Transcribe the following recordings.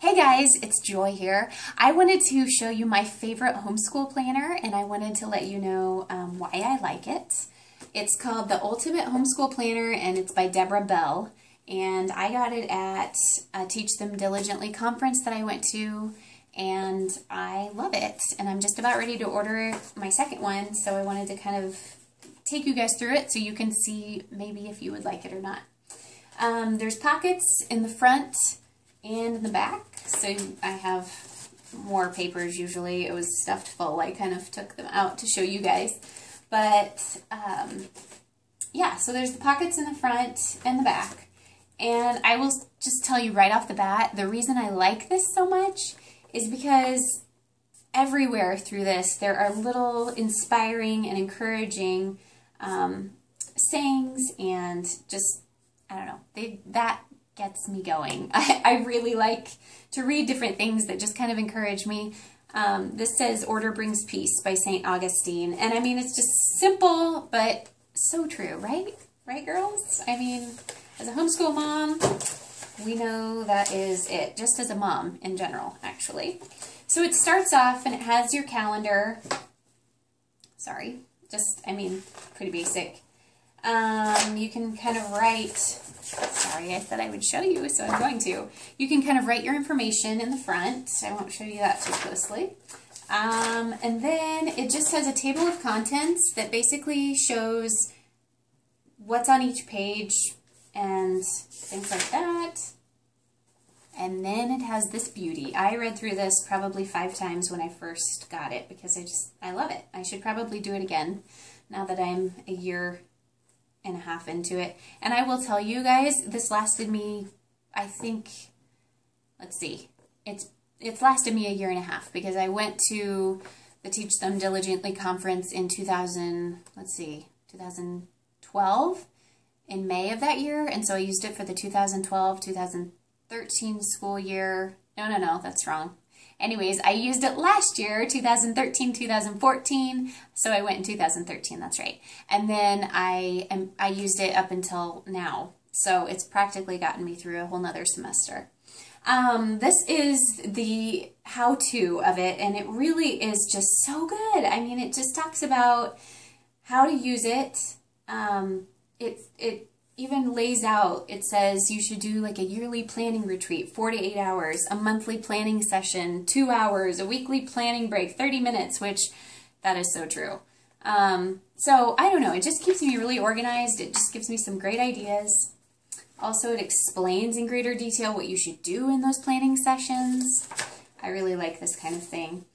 Hey guys, it's Joy here. I wanted to show you my favorite homeschool planner, and I wanted to let you know why I like it. It's called the Ultimate Homeschool Planner, and it's by Deborah Bell. And I got it at a Teach Them Diligently conference that I went to, and I love it. And I'm just about ready to order my second one, so I wanted to kind of take you guys through it so you can see maybe if you would like it or not. There's pockets in the front and in the back, so I have more papers usually. It was stuffed full. I kind of took them out to show you guys. But, yeah, so there's the pockets in the front and the back. And I will just tell you right off the bat, the reason I like this so much is because everywhere through this there are little inspiring and encouraging sayings, and just, I don't know, that gets me going. I really like to read different things that just kind of encourage me. This says, "Order brings peace" by St. Augustine. And I mean, it's just simple, but so true, right? Right, girls? I mean, as a homeschool mom, we know that is it. Just as a mom in general, actually. So it starts off and it has your calendar. Sorry, just, I mean, pretty basic. You can kind of write, sorry, I said I would show you, so I'm going to. You can kind of write your information in the front. I won't show you that too closely. And then it just has a table of contents that basically shows what's on each page and things like that. And then it has this beauty. I read through this probably 5 times when I first got it because I love it. I should probably do it again now that I'm a year and a half into it. And I will tell you guys, this lasted me, I think, let's see, it's lasted me a year and a half because I went to the Teach Them Diligently conference in 2012 in May of that year, and so I used it for the 2012-2013 school year. No, that's wrong. Anyways, I used it last year, 2013-2014, so I went in 2013, that's right. And then I used it up until now, so it's practically gotten me through a whole nother semester. This is the how-to of it, and it really is just so good. I mean, it just talks about how to use it. It even lays out, it says you should do like a yearly planning retreat, 4 to 8 hours, a monthly planning session, 2 hours, a weekly planning break, 30 minutes, which that is so true. So I don't know, it just keeps me really organized. It just gives me some great ideas. Also, it explains in greater detail what you should do in those planning sessions. I really like this kind of thing.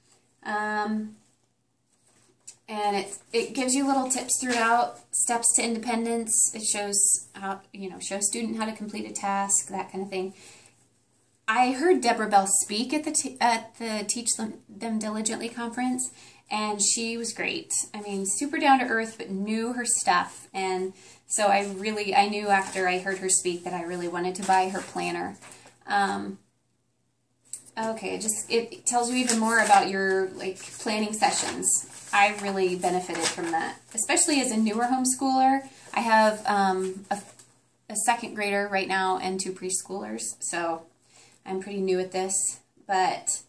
And it gives you little tips throughout, steps to independence. It shows how, show a student how to complete a task, that kind of thing. I heard Deborah Bell speak at the Teach Them Diligently conference, and she was great. I mean, super down to earth, but knew her stuff. And so I knew after I heard her speak that I really wanted to buy her planner. Okay, it tells you even more about your planning sessions. I really benefited from that, especially as a newer homeschooler. I have a second grader right now and 2 preschoolers, so I'm pretty new at this. But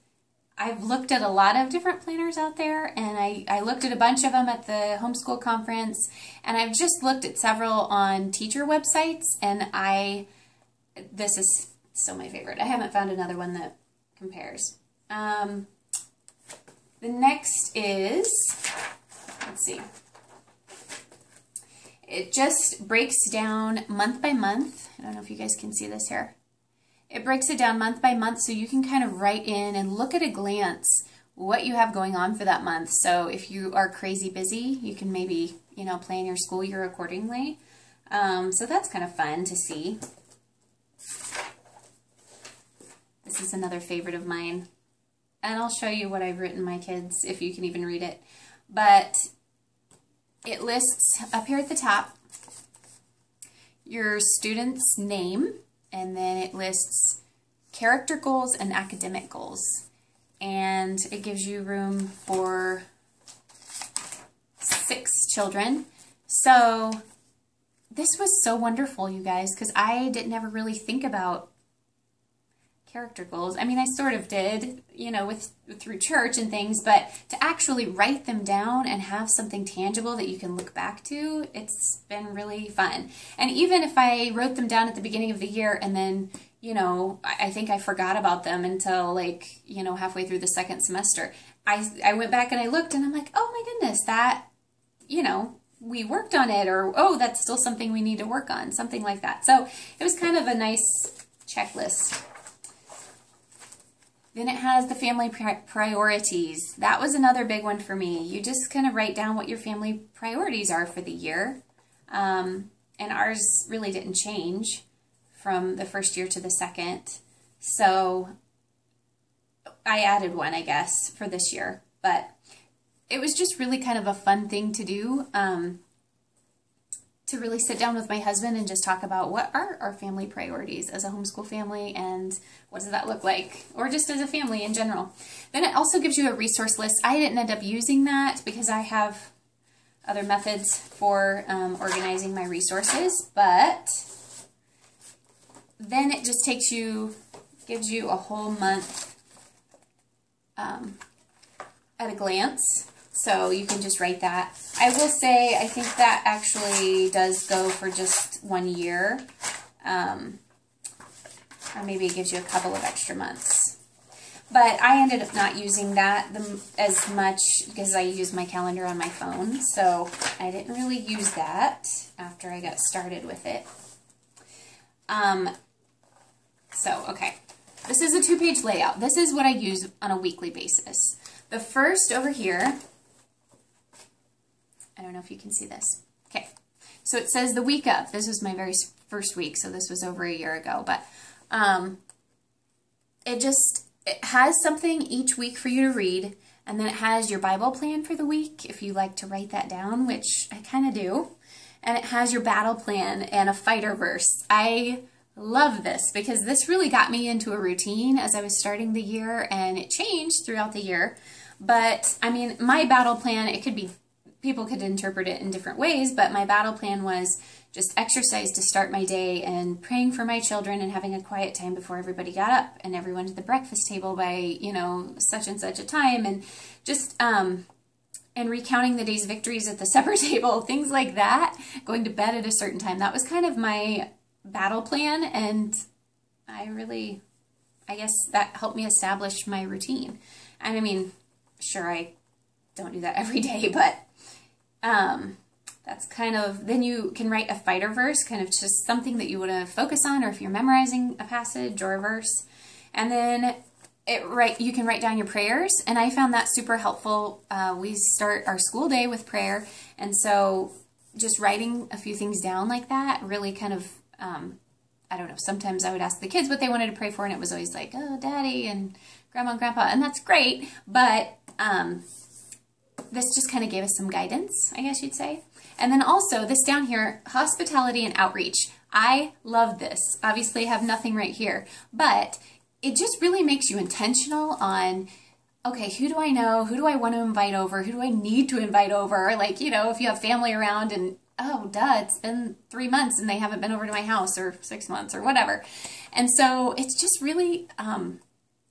I've looked at a lot of different planners out there, and I looked at a bunch of them at the homeschool conference, and I've just looked at several on teacher websites, and this is still my favorite. I haven't found another one that compares. The next is, let's see, it just breaks down month by month. I don't know if you guys can see this here. It breaks it down month by month so you can kind of write in and look at a glance what you have going on for that month. So if you are crazy busy, you can maybe, plan your school year accordingly. So that's kind of fun to see. This is another favorite of mine. And I'll show you what I've written my kids, if you can even read it. But it lists up here at the top your student's name, and then it lists character goals and academic goals. And it gives you room for 6 children. So this was so wonderful, you guys, because I didn't ever really think about character goals. I mean, I sort of did, you know, through church and things, but to actually write them down and have something tangible that you can look back to, it's been really fun. And even if I wrote them down at the beginning of the year and then, you know, I think I forgot about them until like, you know, halfway through the second semester, I went back and I looked and I'm like, oh my goodness, that, you know, we worked on it, or, oh, that's still something we need to work on, something like that. So it was kind of a nice checklist. Then it has the family priorities. That was another big one for me. You just kind of write down what your family priorities are for the year. And ours really didn't change from the first year to the second. So I added one, I guess, for this year. But it was just really kind of a fun thing to do, to really sit down with my husband and just talk about what are our family priorities as a homeschool family and what does that look like, or just as a family in general. Then it also gives you a resource list. I didn't end up using that because I have other methods for organizing my resources, but then it just gives you a whole month at a glance. So you can just write that. I will say, I think that actually does go for just 1 year. Or maybe it gives you a couple of extra months. But I ended up not using that as much because I use my calendar on my phone. So I didn't really use that after I got started with it. Okay. This is a 2-page layout. This is what I use on a weekly basis. The first over here, I don't know if you can see this. Okay, so it says the week of. This was my very first week, so this was over a year ago. But it has something each week for you to read, and then it has your Bible plan for the week, if you like to write that down, which I kind of do. And it has your battle plan and a fighter verse. I love this because this really got me into a routine as I was starting the year, and it changed throughout the year. But, I mean, my battle plan, it could be, people could interpret it in different ways, but my battle plan was just exercise to start my day and praying for my children and having a quiet time before everybody got up and everyone at the breakfast table by, you know, such and such a time, and just, and recounting the day's victories at the supper table, things like that, going to bed at a certain time. That was kind of my battle plan, and I guess that helped me establish my routine. And I mean, sure, I don't do that every day, but that's kind of, then you can write a fighter verse, kind of just something that you want to focus on, or if you're memorizing a passage or a verse. And then you can write down your prayers, and I found that super helpful. We start our school day with prayer, and so just writing a few things down like that really kind of, I don't know, sometimes I would ask the kids what they wanted to pray for, and it was always like, oh, Daddy and Grandma and Grandpa, and that's great, but this just kind of gave us some guidance, I guess you'd say. And then also this down here, hospitality and outreach. I love this. Obviously I have nothing right here, but it just really makes you intentional on, okay, who do I know? Who do I want to invite over? Who do I need to invite over? Like, you know, if you have family around and, oh, duh, it's been 3 months and they haven't been over to my house, or 6 months or whatever. And so it's just really,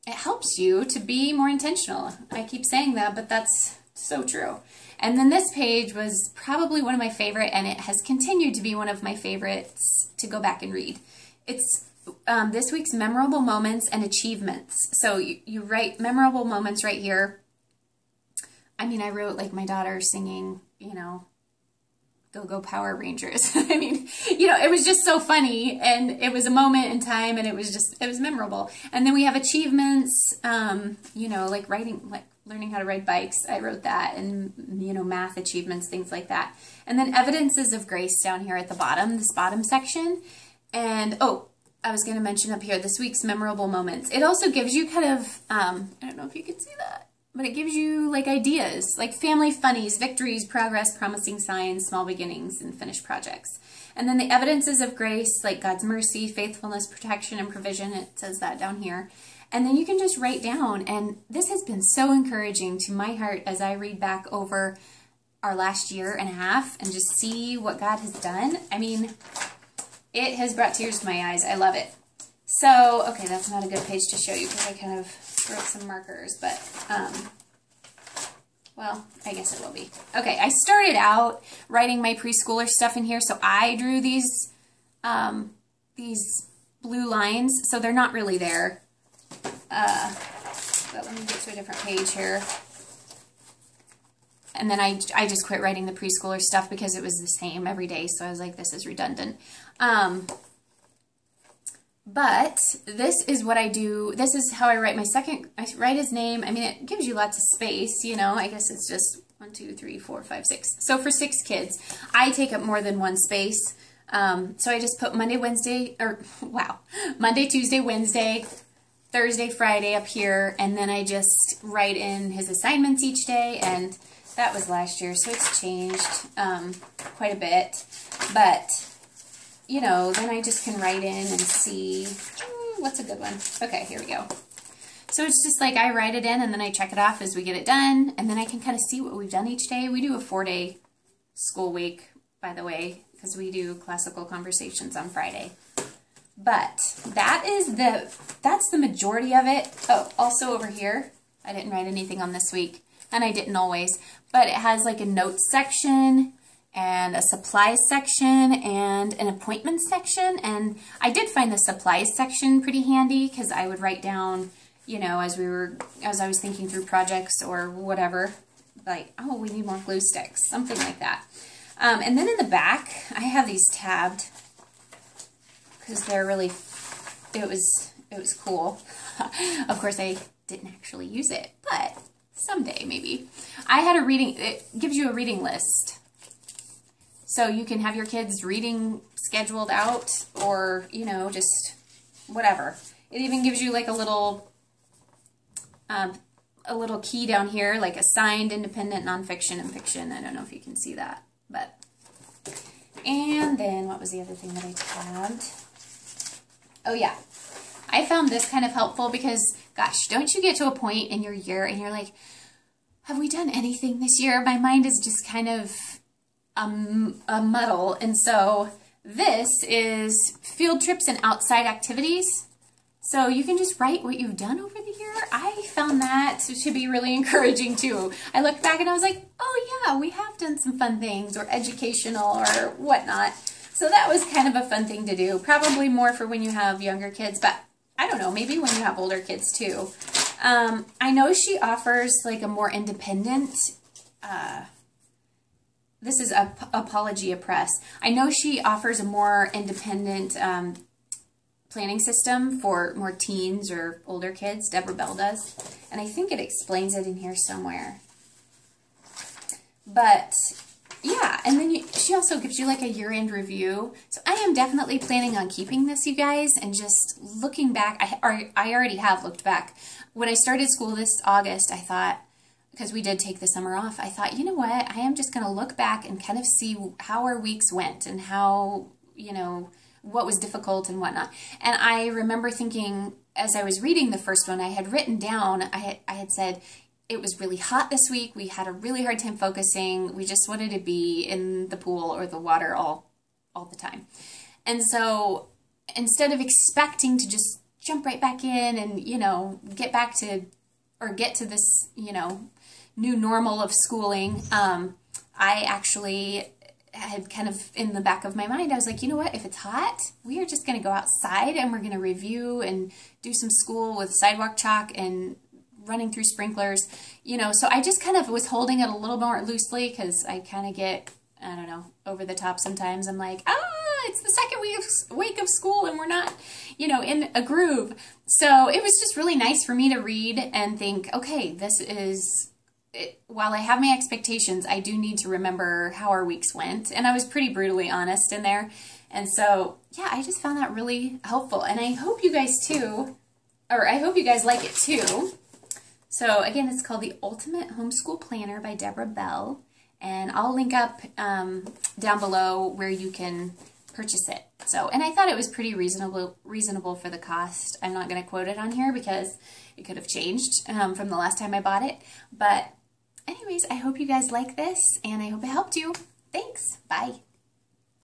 it helps you to be more intentional. I keep saying that, but that's so true. And then this page was probably one of my favorite, and it has continued to be one of my favorites to go back and read. It's this week's memorable moments and achievements. So you write memorable moments right here. I mean, I wrote like my daughter singing, you know, Go Power Rangers. I mean, you know, it was just so funny, and it was a moment in time, and it was memorable. And then we have achievements, you know, like learning how to ride bikes. I wrote that, and, you know, math achievements, things like that. And then evidences of grace down here at the bottom, this bottom section. And, oh, I was going to mention up here, this week's memorable moments. It also gives you kind of, I don't know if you can see that, but it gives you like ideas, like family funnies, victories, progress, promising signs, small beginnings, and finished projects. And then the evidences of grace, like God's mercy, faithfulness, protection, and provision. It says that down here. And then you can just write down, and this has been so encouraging to my heart as I read back over our last year and a half and just see what God has done. I mean, it has brought tears to my eyes. I love it. So, okay, that's not a good page to show you because I kind of wrote some markers, but, well, I guess it will be. Okay, I started out writing my preschooler stuff in here, so I drew these blue lines, so they're not really there. But let me get to a different page here. And then I just quit writing the preschooler stuff because it was the same every day, so I was like, this is redundant. But this is what I do. This is how I write my second. I write his name. I mean, it gives you lots of space, you know. I guess it's just 1, 2, 3, 4, 5, 6. So for 6 kids, I take up more than one space. So I just put Monday, Tuesday, Wednesday, Thursday, Friday up here, and then I just write in his assignments each day, and that was last year, so it's changed quite a bit. But, you know, then I just can write in and see, what's a good one? Okay, here we go. So it's just like I write it in, and then I check it off as we get it done, and then I can kind of see what we've done each day. We do a 4-day school week, by the way, because we do classical conversations on Friday. But that's the majority of it. Oh, also over here, I didn't write anything on this week, and I didn't always, but it has like a notes section and a supplies section and an appointments section. And I did find the supplies section pretty handy because I would write down, you know, as I was thinking through projects or whatever, like, oh, we need more glue sticks, something like that. And then in the back, I have these tabbed because they're really, it was cool. Of course, I didn't actually use it, but someday maybe. I had a reading, it gives you a reading list. So you can have your kids reading scheduled out or, you know, just whatever. It even gives you like a little key down here, like assigned, independent, nonfiction, and fiction. I don't know if you can see that, but. And then what was the other thing that I tabbed? Oh yeah, I found this kind of helpful because, gosh, don't you get to a point in your year and you're like, have we done anything this year? My mind is just kind of a muddle. And so this is field trips and outside activities. So you can just write what you've done over the year. I found that to be really encouraging too. I looked back and I was like, oh yeah, we have done some fun things or educational or whatnot. So that was kind of a fun thing to do. Probably more for when you have younger kids, but I don't know, maybe when you have older kids too. I know she offers like a more independent, this is Apologia Press. I know she offers a more independent planning system for more teens or older kids. Deborah Bell does. And I think it explains it in here somewhere. But yeah, and then she also gives you like a year-end review. So I am definitely planning on keeping this, you guys, and just looking back. I already have looked back. When I started school this August, I thought, because we did take the summer off, I thought, you know what, I am just going to look back and kind of see how our weeks went and how, you know, what was difficult and whatnot. And I remember thinking, as I was reading the first one, I had written down, I had said, it was really hot this week. We had a really hard time focusing. We just wanted to be in the pool or the water all the time. And so instead of expecting to just jump right back in and, you know, get to this, you know, new normal of schooling, I actually had kind of in the back of my mind, I was like, you know what, if it's hot, we are just going to go outside and we're going to review and do some school with sidewalk chalk and running through sprinklers, you know. So I just kind of was holding it a little more loosely because I kind of get, I don't know, over the top sometimes. I'm like, it's the second week of school and we're not, you know, in a groove. So it was just really nice for me to read and think, okay, this is, while I have my expectations, I do need to remember how our weeks went. And I was pretty brutally honest in there. And so, yeah, I just found that really helpful. And I hope you guys too, or I hope you guys like it too. So again, it's called The Ultimate Homeschool Planner by Deborah Bell. And I'll link up down below where you can purchase it. So, and I thought it was pretty reasonable for the cost. I'm not going to quote it on here because it could have changed from the last time I bought it. But anyways, I hope you guys like this and I hope it helped you. Thanks. Bye.